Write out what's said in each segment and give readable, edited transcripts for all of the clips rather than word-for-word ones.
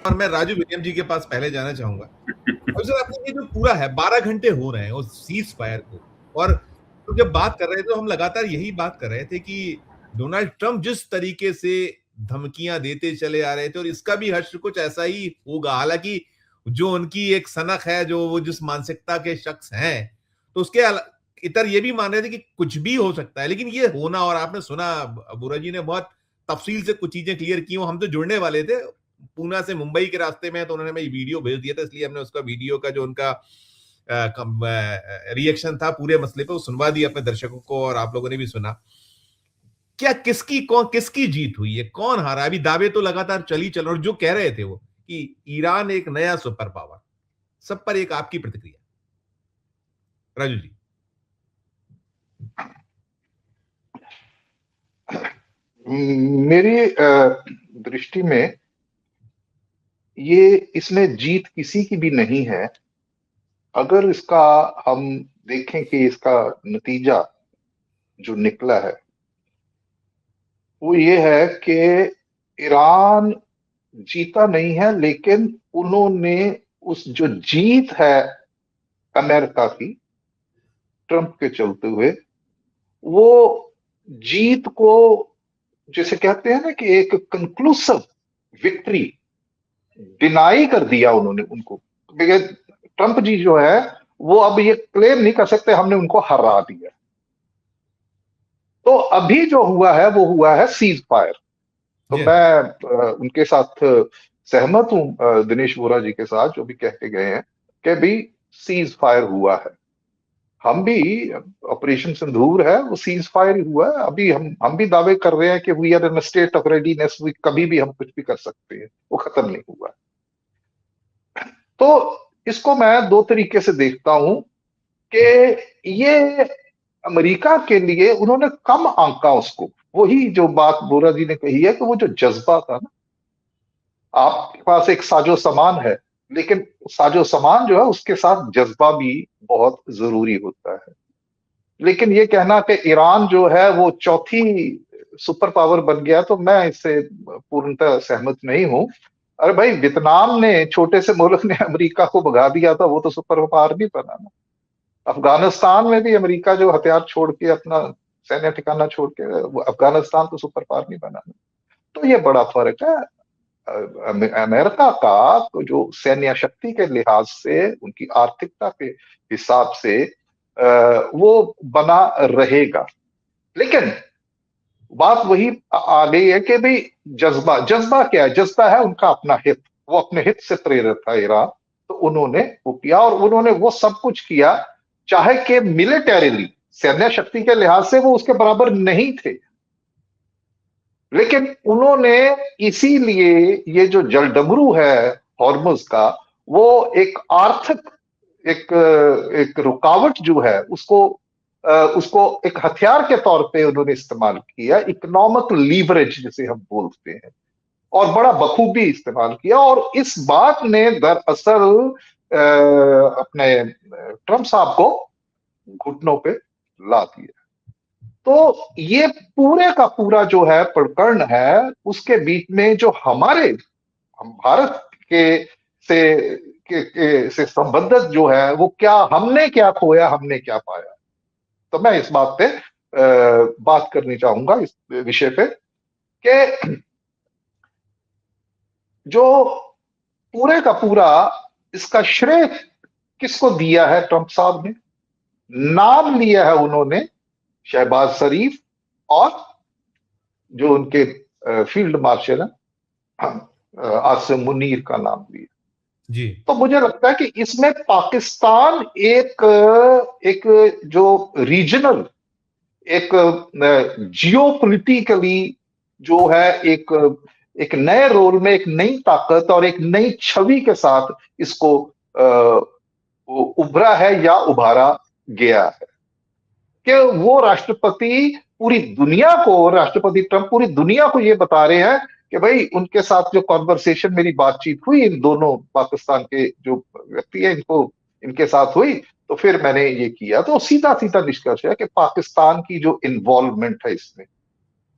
और मैं राजू विलियम जी के पास पहले जाना चाहूंगा। और सर आपने ये जो पूरा है 12 घंटे हो रहे हैं उस सीज फायर को, और तो जब बात कर रहे थे तो हम लगातार यही बात कर रहे थे कि डोनाल्ड ट्रंप जिस तरीके से धमकियां देते चले आ रहे थे, और इसका भी हश्र कुछ ऐसा ही होगा। हालांकि जो उनकी एक सनक है, जो वो जिस मानसिकता के शख्स हैं, तो उसके इतर ये भी मान रहे थे कि कुछ भी हो सकता है, लेकिन ये होना, और आपने सुना बुरा जी ने बहुत तफसील से कुछ चीजें क्लियर की। हम तो जुड़ने वाले थे, पूना से मुंबई के रास्ते में, तो उन्होंने मैं वीडियो भेज दिया था, इसलिए हमने उसका वीडियो का जो उनका रिएक्शन था पूरे मसले पे वो सुनवा दिया अपने दर्शकों को, और आप लोगों ने भी सुना। क्या किसकी जीत हुई है, कौन हारा? अभी दावे तो लगातार चली चल, और जो कह रहे थे वो कि ईरान एक नया सुपर पावर, सब पर एक आपकी प्रतिक्रिया राजू जी। मेरी दृष्टि में ये इसमें जीत किसी की भी नहीं है। अगर इसका हम देखें कि इसका नतीजा जो निकला है वो ये है कि ईरान जीता नहीं है, लेकिन उन्होंने उस जो जीत है अमेरिका की ट्रंप के चलते हुए, वो जीत को जैसे कहते हैं ना कि एक कंक्लूसिव विक्ट्री डिनाई कर दिया उन्होंने उनको। ट्रंप जी जो है वो अब ये क्लेम नहीं कर सकते हमने उनको हरा दिया। तो अभी जो हुआ है वो हुआ है सीज फायर। तो मैं उनके साथ सहमत हूं, दिनेश वोरा जी के साथ जो भी कह के गए हैं कि भी सीज फायर हुआ है। हम भी ऑपरेशन सिंदूर है वो सीज फायर ही हुआ है। अभी हम भी दावे कर रहे हैं कि we are in state of readiness, कभी भी हम कुछ भी कर सकते हैं, वो खत्म नहीं हुआ। तो इसको मैं दो तरीके से देखता हूं कि ये अमेरिका के लिए उन्होंने कम आंका उसको। वही जो बात बोरा जी ने कही है कि वो जो जज्बा था ना, आपके पास एक साजो सामान है, लेकिन साजो सामान जो है उसके साथ जज्बा भी बहुत जरूरी होता है। लेकिन ये कहना कि ईरान जो है वो चौथी सुपर पावर बन गया, तो मैं इससे पूर्णतः सहमत नहीं हूं। अरे भाई, वियतनाम ने, छोटे से मुल्क ने अमेरिका को भगा दिया था, वो तो सुपर पावर नहीं बना ना। अफगानिस्तान में भी अमेरिका जो हथियार छोड़ के, अपना सैन्य ठिकाना छोड़ के, अफगानिस्तान तो सुपर पावर नहीं बना ना। तो ये बड़ा फर्क है। अमेरिका का तो जो सैन्य शक्ति के लिहाज से, उनकी आर्थिकता के हिसाब से वो बना रहेगा। लेकिन बात वही आ गई है कि भाई जज्बा, जज्बा क्या है? जज्बा है उनका अपना हित। वो अपने हित से प्रेरित था ईरान, तो उन्होंने वो किया, और उन्होंने वो सब कुछ किया, चाहे कि मिलिटरीली, सैन्य शक्ति के लिहाज से वो उसके बराबर नहीं थे, लेकिन उन्होंने इसीलिए ये जो जलडमरू है हॉर्मुज का, वो एक आर्थिक एक एक रुकावट जो है उसको एक हथियार के तौर पे उन्होंने इस्तेमाल किया, इकोनॉमिक लीवरेज जिसे हम बोलते हैं, और बड़ा बखूबी इस्तेमाल किया। और इस बात ने दरअसल अपने ट्रंप साहब को घुटनों पे ला दिया। तो ये पूरे का पूरा जो है प्रकरण है, उसके बीच में जो हम भारत के से संबंधित जो है वो क्या, हमने क्या खोया, हमने क्या पाया। तो मैं इस बात पे बात करनी चाहूंगा, इस विषय पे, कि जो पूरे का पूरा इसका श्रेय किसको दिया है ट्रंप साहब ने? नाम लिया है उन्होंने शहबाज शरीफ और जो उनके फील्ड मार्शल हैं आसिम मुनीर का नाम लिया। जी। तो मुझे लगता है कि इसमें पाकिस्तान एक एक जो रीजनल, एक जियो पोलिटिकली जो है, एक एक नए रोल में, एक नई ताकत और एक नई छवि के साथ इसको उभरा है या उभारा गया है कि वो राष्ट्रपति ट्रंप पूरी दुनिया को ये बता रहे हैं कि भाई उनके साथ जो कॉन्वर्सेशन, मेरी बातचीत हुई इन दोनों पाकिस्तान के जो व्यक्ति है, इनके साथ हुई, तो फिर मैंने ये किया। तो सीधा सीधा निष्कर्ष है कि पाकिस्तान की जो इन्वॉल्वमेंट है इसमें,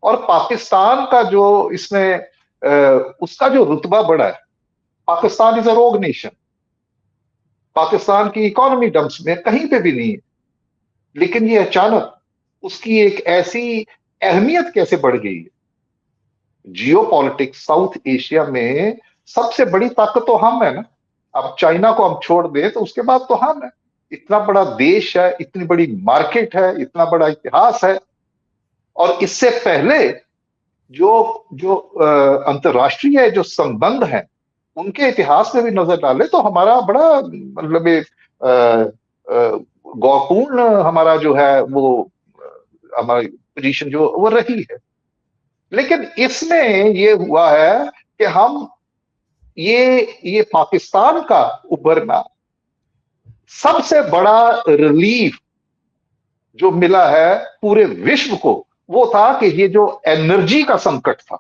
और पाकिस्तान का जो इसमें उसका जो रुतबा बढ़ा है, पाकिस्तान इज अ रोग नेशन, पाकिस्तान की इकोनॉमी डंप्स में कहीं पे भी नहीं है, लेकिन ये अचानक उसकी एक ऐसी अहमियत कैसे बढ़ गई है। जियो पॉलिटिक्स साउथ एशिया में सबसे बड़ी ताकत तो हम है ना। अब चाइना को हम छोड़ दें तो उसके बाद तो हम है। इतना बड़ा देश है, इतनी बड़ी मार्केट है, इतना बड़ा इतिहास है। और इससे पहले जो जो अंतर्राष्ट्रीय जो संबंध है उनके इतिहास में भी नजर डाले तो हमारा बड़ा मतलब गौरवपूर्ण हमारा जो है वो हमारी पोजीशन जो वो रही है। लेकिन इसमें ये हुआ है कि हम ये पाकिस्तान का उभरना सबसे बड़ा रिलीफ जो मिला है पूरे विश्व को वो था कि ये जो एनर्जी का संकट था,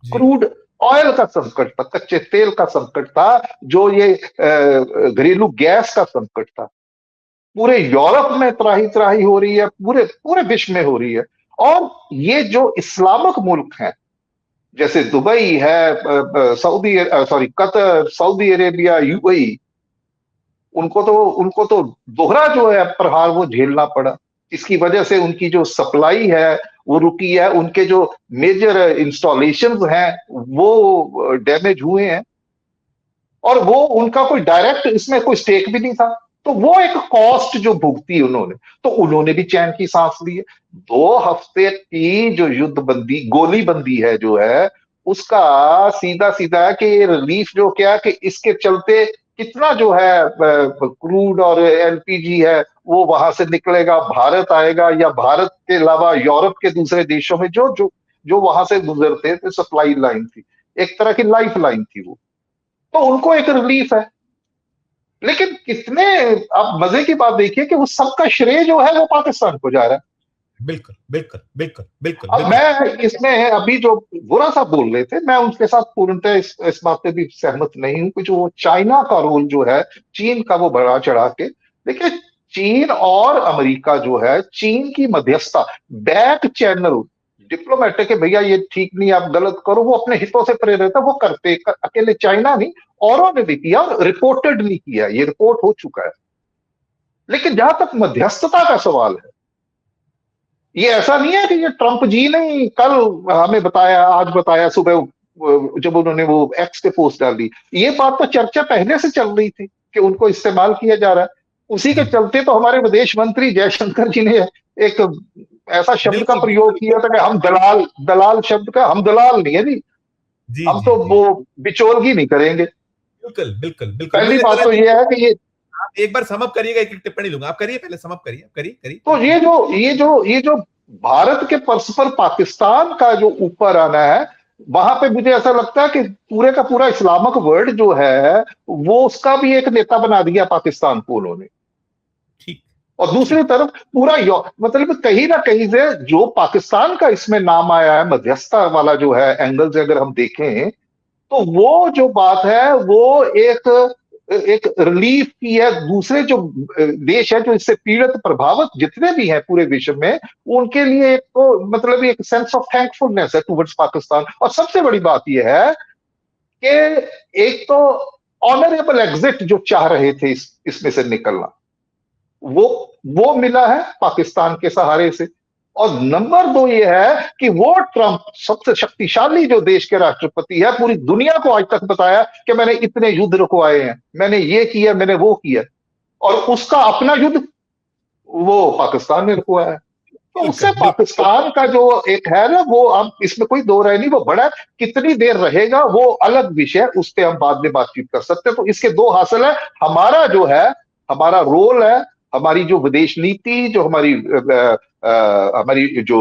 क्रूड ऑयल का संकट था, कच्चे तेल का संकट था, जो ये घरेलू गैस का संकट था, पूरे यूरोप में त्राही त्राही हो रही है, पूरे पूरे विश्व में हो रही है। और ये जो इस्लामिक मुल्क हैं जैसे दुबई है, कतर, सऊदी अरेबिया, यूएई, उनको तो दोहरा जो है प्रहार वो झेलना पड़ा। इसकी वजह से उनकी जो सप्लाई है वो रुकी है, उनके जो मेजर इंस्टॉलेशंस हैं वो डैमेज हुए हैं, और वो उनका कोई डायरेक्ट इसमें कोई स्टेक भी नहीं था। तो वो एक कॉस्ट जो भुगती उन्होंने, तो उन्होंने भी चैन की सांस ली है। 2 हफ्ते की जो युद्ध बंदी, गोली बंदी है जो है, उसका सीधा सीधा है कि रिलीफ जो क्या कि इसके चलते कितना जो है क्रूड और एलपीजी है वो वहां से निकलेगा, भारत आएगा, या भारत के अलावा यूरोप के दूसरे देशों में जो जो जो वहां से गुजरते थे, सप्लाई लाइन थी, एक तरह की लाइफ लाइन थी वो, तो उनको एक रिलीफ है। लेकिन कितने, आप मजे की बात देखिए कि वो सबका श्रेय जो है वो पाकिस्तान को जा रहा है। बिल्कुल बिल्कुल बिल्कुल बिल्कुल। अब मैं इसमें अभी जो बुरा सा बोल रहे थे, मैं उनके साथ पूर्णतः इस बात पे भी सहमत नहीं हूं कि जो चाइना का रोल जो है, चीन का वो बढ़ा चढ़ा के। देखिए, चीन और अमेरिका जो है, चीन की मध्यस्थता, बैक चैनल डिप्लोमेटिक है, भैया ये ठीक नहीं, आप गलत करो, वो अपने हितों से प्रेरित है, वो करते अकेले चाइना नहीं, औरों ने भी किया, रिपोर्टेडली किया, ये रिपोर्ट हो चुका है। लेकिन जहां तक मध्यस्थता का सवाल है, ये ऐसा नहीं है कि ये ट्रंप जी ने कल हमें बताया, आज बताया सुबह जब उन्होंने वो एक्स पे पोस्ट डाली। ये बात तो चर्चा पहले से चल रही थी कि उनको इस्तेमाल किया जा रहा है। उसी के चलते तो हमारे विदेश मंत्री जयशंकर जी ने एक ऐसा शब्द का प्रयोग किया था कि हम दलाल, दलाल शब्द का, हम दलाल नहीं है जी, हम तो वो बिचौलगी नहीं करेंगे। बिल्कुल बिल्कुल बिल्कुल। पहली बात तो ये है कि ये, आप एक बार समअप करिएगा, एक टिप्पणी लूंगा, आप करिए, पहले समअप करिए, करिए। तो ये जो भारत के पर्स पर पाकिस्तान का जो ऊपर आना है, वहां पे मुझे ऐसा लगता है कि पूरे का पूरा इस्लामिक वर्ल्ड जो है वो उसका भी एक नेता बना दिया पाकिस्तान को उन्होंने। ठीक। और दूसरी तरफ पूरा मतलब कहीं ना कहीं से जो पाकिस्तान का इसमें नाम आया है, मध्यस्थता वाला जो है एंगल से अगर हम देखें, तो वो जो बात है वो एक एक रिलीफ की है। दूसरे जो देश है जो इससे पीड़ित प्रभावित जितने भी हैं पूरे विश्व में, उनके लिए एक तो मतलब एक सेंस ऑफ थैंकफुलनेस है टुवर्ड्स पाकिस्तान। और सबसे बड़ी बात यह है कि एक तो ऑनरेबल एग्जिट जो चाह रहे थे इसमें से निकलना, वो मिला है पाकिस्तान के सहारे से। और नंबर 2 ये है कि वो ट्रंप सबसे शक्तिशाली जो देश के राष्ट्रपति है, पूरी दुनिया को आज तक बताया कि मैंने इतने युद्ध रुकवाए हैं, मैंने ये किया, मैंने वो किया, और उसका अपना युद्ध वो पाकिस्तान ने रुकवाया है। तो उससे पाकिस्तान का जो एक है ना, वो अब इसमें कोई दो राय नहीं, वो बड़ा कितनी देर रहेगा वो अलग विषय, उस पर हम बाद में बातचीत कर सकते हैं। तो इसके 2 हासिल है, हमारा जो है, हमारा रोल है, हमारी जो विदेश नीति, जो हमारी जो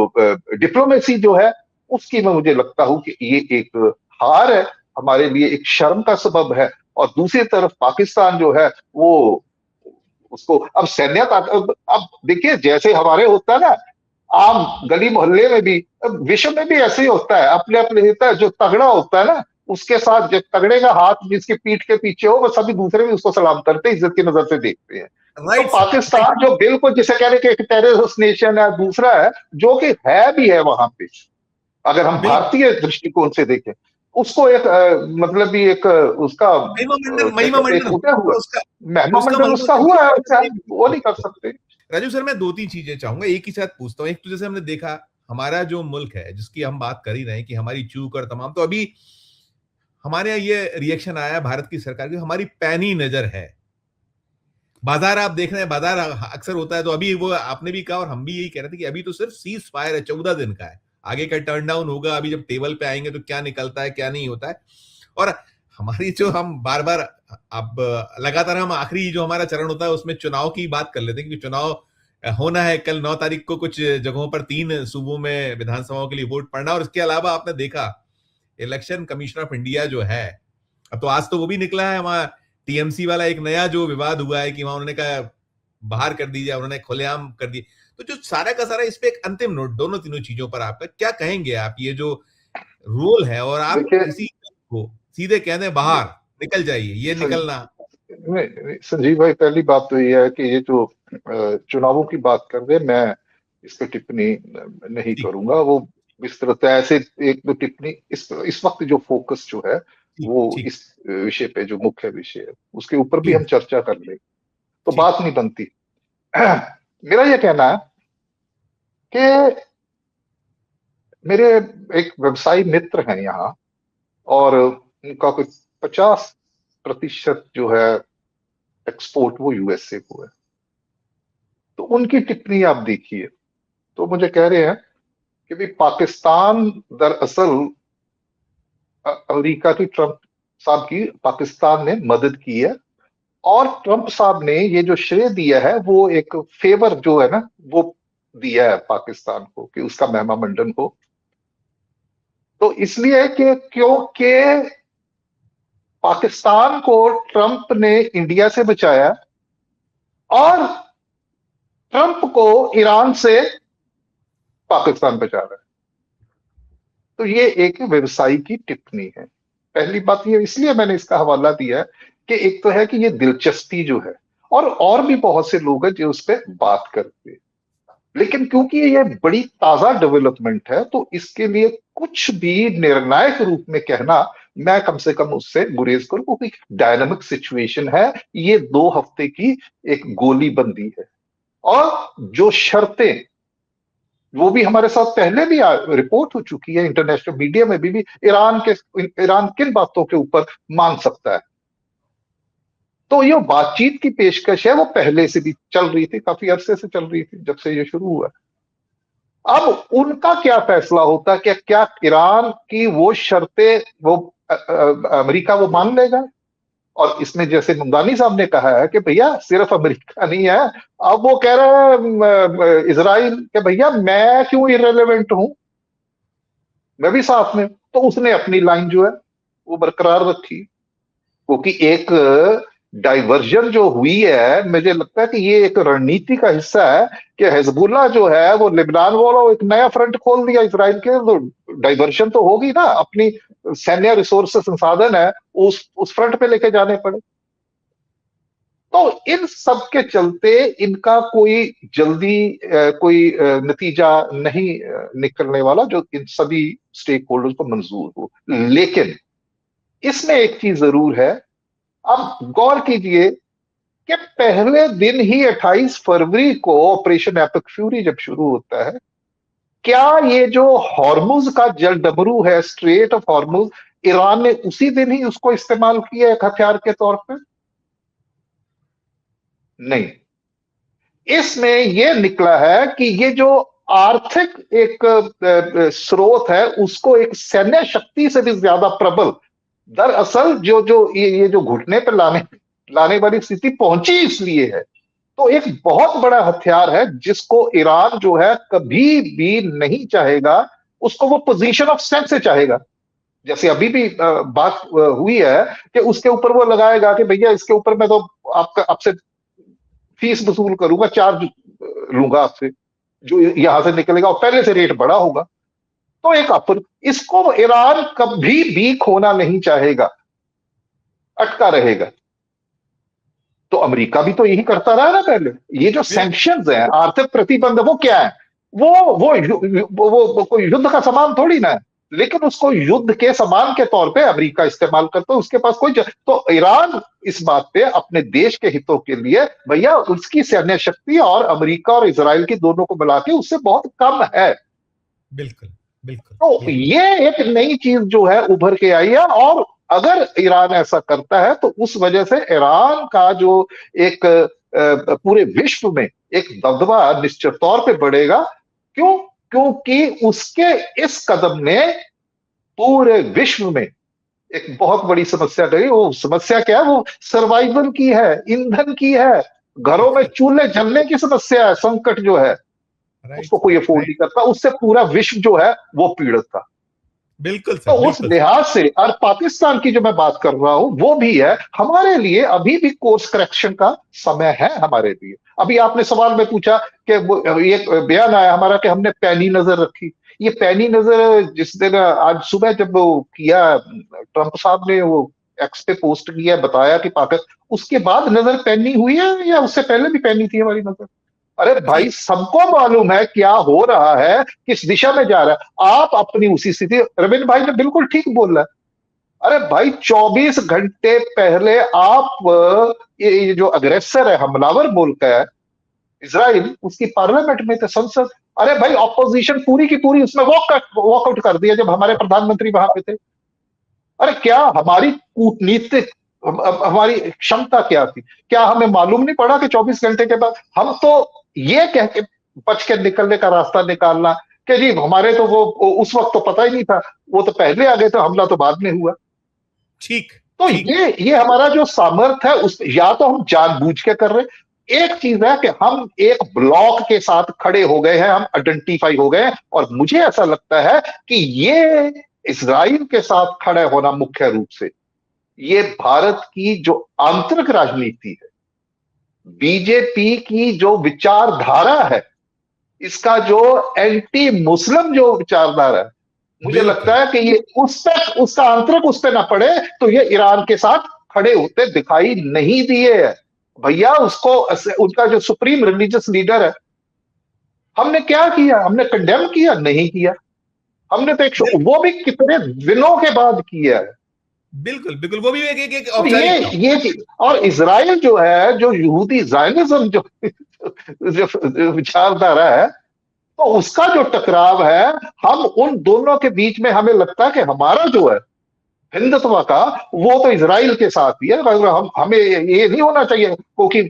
डिप्लोमेसी जो है, उसकी मैं मुझे लगता हूं कि ये एक हार है, हमारे लिए एक शर्म का सबब है। और दूसरी तरफ पाकिस्तान जो है वो उसको अब सैन्य अब देखिए, जैसे हमारे होता है ना आम गली मोहल्ले में भी, विश्व में भी ऐसे ही होता है, अपने अपने होता है। जो तगड़ा होता है ना, उसके साथ जो तगड़े का हाथ जिसकी पीठ के पीछे हो, वो सभी दूसरे भी उसको सलाम करते हैं, इज्जत की नजर से देखते हैं। तो पाकिस्तान जो बिल्कुल जिसे कह रहे कि एक टेररिस्ट नेशन है, दूसरा है जो कि है भी है वहां पे, अगर हम भारतीय दृष्टिकोण से देखें। उसको एक मतलब भी एक उसका महिमा मंडन, क्या महिमा कहते हैं, एक मंडन उठा हुआ उसका महिमा उसका मंडल महिमा उसका हुआ है, चाहे वो नहीं कर मंडन। सकते। राजू सर, मैं दो तीन चीजें चाहूंगा, एक ही साथ पूछता हूँ। एक तो जैसे हमने देखा, हमारा जो मुल्क है जिसकी हम बात कर ही रहे हैं कि हमारी चूक और तमाम, तो अभी हमारे यहाँ ये रिएक्शन आया भारत की सरकार की, हमारी पैनी नजर है। बाजार आप देख रहे हैं, बाजार अक्सर होता है, तो अभी वो आपने भी कहा और हम भी यही कह रहे थे कि अभी तो सिर्फ सीज फायर है, 14 दिन का है, आगे का टर्न डाउन होगा, अभी जब टेबल पे आएंगे तो क्या निकलता है क्या नहीं होता है। और हमारी जो हम बार बार, अब लगातार हम आखिरी जो हमारा चरण होता है उसमें चुनाव की बात कर लेते हैं, क्योंकि चुनाव होना है कल 9 तारीख को, कुछ जगहों पर 3 सूबों में विधानसभाओं के लिए वोट पड़ना। और इसके अलावा आपने देखा इलेक्शन कमिश्नर ऑफ इंडिया जो है, अब तो आज तो वो भी निकला है वहां, टीएमसी वाला एक नया जो विवाद हुआ है कि वहां उन्होंने कहा बाहर कर दीजिए, उन्होंने खुलेआम कर दी। तो जो सारा का सारा, इस पे एक अंतिम नोट दोनों तीनों चीजों पर आपका क्या कहेंगे आप, ये जो रोल है, और आप देखिए किसी को सीधे कह दें बाहर निकल जाइए, ये निकलना। संजीव भाई, पहली बात तो ये है कि ये जो चुनावों की बात कर रहे हैं, मैं इस पर टिप्पणी नहीं ठीक करूंगा। वो विस्तृत है, ऐसे एक दो टिप्पणी, इस वक्त जो फोकस जो है ठीक वो ठीक इस विषय पे, जो मुख्य विषय है उसके ऊपर भी हम ठीक चर्चा कर ले तो ठीक। बात नहीं बनती। मेरा ये कहना है कि मेरे एक व्यवसायी मित्र हैं यहाँ, और उनका कुछ 50% जो है एक्सपोर्ट वो यूएसए को है। तो उनकी टिप्पणी आप देखिए, तो मुझे कह रहे हैं कि भाई पाकिस्तान दरअसल अमेरिका की, ट्रंप साहब की पाकिस्तान ने मदद की है, और ट्रंप साहब ने ये जो श्रेय दिया है वो एक फेवर जो है ना वो दिया है पाकिस्तान को, कि उसका महिमा मंडन हो। तो इसलिए कि क्योंकि पाकिस्तान को ट्रंप ने इंडिया से बचाया, और ट्रंप को ईरान से पाकिस्तान बचा रहा है। तो ये एक व्यवसायी की टिप्पणी है। पहली बात ये, इसलिए मैंने इसका हवाला दिया है कि एक तो है कि ये दिलचस्पी जो है, और भी बहुत से लोग हैं जो उस पर बात करते हैं, लेकिन क्योंकि ये बड़ी ताजा डेवलपमेंट है, तो इसके लिए कुछ भी निर्णायक रूप में कहना, मैं कम से कम उससे गुरेज करूं, क्योंकि डायनामिक सिचुएशन है। ये 2 हफ्ते की एक गोलीबंदी है, और जो शर्तें, वो भी हमारे साथ पहले भी रिपोर्ट हो चुकी है इंटरनेशनल मीडिया में भी ईरान किन बातों के ऊपर मान सकता है। तो ये बातचीत की पेशकश है, वो पहले से भी चल रही थी, काफी अरसे से चल रही थी, जब से ये शुरू हुआ। अब उनका क्या फैसला होता है कि क्या ईरान की वो शर्तें वो अमेरिका वो मान लेगा। और इसमें जैसे मुमदानी साहब ने कहा है कि भैया सिर्फ अमेरिका नहीं है, अब वो कह रहा है इजराइल के भैया मैं क्यों इररिलेवेंट हूं, मैं भी साथ में। तो उसने अपनी लाइन जो है वो बरकरार रखी, क्योंकि एक डाइवर्जन जो हुई है, मुझे लगता है कि ये एक रणनीति का हिस्सा है कि हिजबुल्लाह जो है वो लेबनान वाला एक नया फ्रंट खोल दिया इसराइल के, तो डाइवर्जन तो होगी ना, अपनी सैन्य रिसोर्स संसाधन है उस फ्रंट पे लेके जाने पड़े। तो इन सब के चलते इनका कोई जल्दी कोई नतीजा नहीं निकलने वाला जो इन सभी स्टेक होल्डर्स को मंजूर हो। लेकिन इसमें एक चीज जरूर है, अब गौर कीजिए कि पहले दिन ही 28 फरवरी को ऑपरेशन एपिक फ्यूरी जब शुरू होता है, क्या ये जो हॉर्मुज का जल डमरू है, स्ट्रेट ऑफ हॉर्मुज, ईरान ने उसी दिन ही उसको इस्तेमाल किया एक हथियार के तौर पे? नहीं। इसमें यह निकला है कि ये जो आर्थिक एक स्रोत है उसको एक सैन्य शक्ति से भी ज्यादा प्रबल, दरअसल जो जो ये जो घुटने पर लाने वाली स्थिति पहुंची इसलिए है। तो एक बहुत बड़ा हथियार है जिसको ईरान जो है कभी भी नहीं चाहेगा, उसको वो पोजीशन ऑफ स्ट्रेंथ से चाहेगा। जैसे अभी भी बात हुई है कि उसके ऊपर वो लगाएगा कि भैया इसके ऊपर मैं तो आपसे फीस वसूल करूंगा, चार्ज लूंगा आपसे, जो यहां से निकलेगा, और पहले से रेट बढ़ा होगा। तो एक इसको ईरान कभी भी खोना नहीं चाहेगा, अटका रहेगा। तो अमेरिका भी तो यही करता रहा ना पहले। ये जो सैंक्शंस हैं, आर्थिक प्रतिबंध, वो क्या है? वो कोई युद्ध का सामान थोड़ी ना है। लेकिन उसको युद्ध के सामान के तौर पे अमेरिका इस्तेमाल करता है। उसके पास तो ईरान इस बात पे अपने देश के हितों के लिए भैया उसकी सैन्य शक्ति और अमेरिका और इजराइल की दोनों को मिला के उससे बहुत कम है। बिल्कुल बिल्कुल तो बिल्कुल। ये एक नई चीज जो है उभर के आई है, और अगर ईरान ऐसा करता है तो उस वजह से ईरान का जो एक पूरे विश्व में एक दबदबा निश्चित तौर पे बढ़ेगा। क्यों? क्योंकि उसके इस कदम ने पूरे विश्व में एक बहुत बड़ी समस्या गई। वो समस्या क्या है? वो सर्वाइवल की है, ईंधन की है, घरों में चूल्हे जलने की समस्या है, संकट जो है राइट उसको कोई अफोर्ड नहीं करता, उससे पूरा विश्व जो है वो पीड़ित था। बिल्कुल तो सर उस बिल्कुल। लिहाज से, और पाकिस्तान की जो मैं बात कर रहा हूं वो भी है, हमारे लिए अभी भी कोर्स करेक्शन का समय है हमारे लिए। अभी आपने सवाल में पूछा कि ये बयान आया हमारा कि हमने पैनी नजर रखी। ये पैनी नजर जिस दिन आज सुबह जब वो किया ट्रंप साहब ने, वो एक्स पे पोस्ट किया, बताया कि पाकिस्तान, उसके बाद नजर पैनी हुई है या उससे पहले भी पैनी थी हमारी नजर? अरे भाई ठीक। सबको मालूम है क्या हो रहा है, किस दिशा में जा रहा है। आप अपनी उसी स्थिति, रविंद्र भाई ने बिल्कुल ठीक बोला। अरे भाई 24 घंटे पहले आप ये जो अग्रेसर है, हमलावर मुल्क है इसराइल, उसकी पार्लियामेंट में थे, संसद। अरे भाई ऑपोजिशन पूरी की पूरी उसमें वॉकआउट कर दिया जब हमारे प्रधानमंत्री वहां पे थे। अरे क्या हमारी कूटनीतिक, हमारी क्षमता क्या थी? क्या हमें मालूम नहीं पड़ा कि 24 घंटे के बाद हम तो ये कह के बच के निकलने का रास्ता निकालना कि जी हमारे तो वो उस वक्त तो पता ही नहीं था, वो तो पहले आ गए थे, हमला तो बाद में हुआ। ठीक तो ठीक। ये हमारा जो सामर्थ्य है उस, या तो हम जानबूझ के कर रहे हैं। एक चीज है कि हम एक ब्लॉक के साथ खड़े हो गए हैं, हम आइडेंटिफाई हो गए हैं, और मुझे ऐसा लगता है कि ये इसराइल के साथ खड़े होना मुख्य रूप से ये भारत की जो आंतरिक राजनीति है, बीजेपी की जो विचारधारा है, इसका जो एंटी मुस्लिम जो विचारधारा है, मुझे लगता बिल्कुल है कि ये उस पर, उसका आंतरिक उस पर ना पड़े तो ये ईरान के साथ खड़े होते दिखाई नहीं दिए है भैया। उसको, उनका जो सुप्रीम रिलीजियस लीडर है, हमने क्या किया? हमने कंडेम किया? नहीं किया। हमने तो वो भी कितने दिनों के बाद किया है। बिल्कुल बिल्कुल। वो भी एक तो औपचारिकता। ये चीज, और इसराइल जो है, जो यहूदी जायनिज्म जो विचारधारा है, तो उसका जो टकराव है, हम उन दोनों के बीच में, हमें लगता है कि हमारा जो है हिंदुत्व का, वो तो इसराइल के साथ ही है। हमें ये नहीं होना चाहिए क्योंकि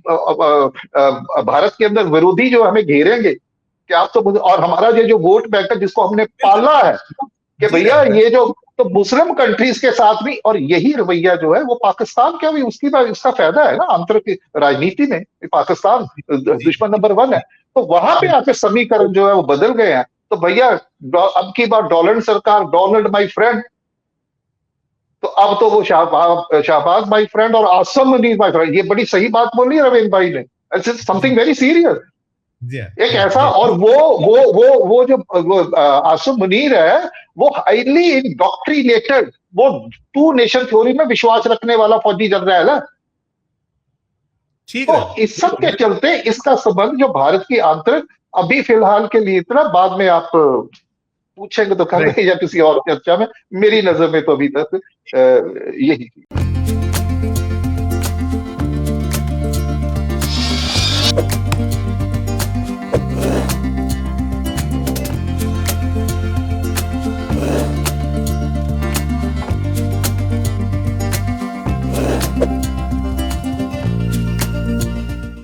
भारत के अंदर विरोधी जो हमें घेरेंगे कि आप तो, और हमारा ये जो वोट बैंक है जिसको हमने बिल्कुल। पाला है कि जी भैया हाँ। ये जो, तो मुस्लिम कंट्रीज के साथ भी, और यही रवैया जो है वो पाकिस्तान का भी, उसकी इसका फायदा है ना आंतरिक राजनीति में। पाकिस्तान जी दुश्मन नंबर 1 है, तो वहां पे आके समीकरण जो है वो बदल गए हैं। तो भैया अब की बार डोनाल्ड सरकार, डोनाल्ड माई फ्रेंड, तो अब तो वो शाहबाज माई फ्रेंड और आसम मुनीर माई फ्रेंड। ये बड़ी सही बात बोली है रविंद्र भाई ने, इट्स समथिंग वेरी सीरियस। जी हाँ एक जी हाँ ऐसा, जी और वो जो आसम मुनीर है, वो हाईली इंडोक्ट्रिनेटेड, वो टू नेशन थ्योरी में विश्वास रखने वाला फौजी जनरल है। ठीक तो है। इस सब के चलते इसका संबंध जो भारत की आंतरिक, अभी फिलहाल के लिए इतना, बाद में आप पूछेंगे तो राइट। कहेंगे या किसी और चर्चा में, मेरी नजर में तो अभी तक यही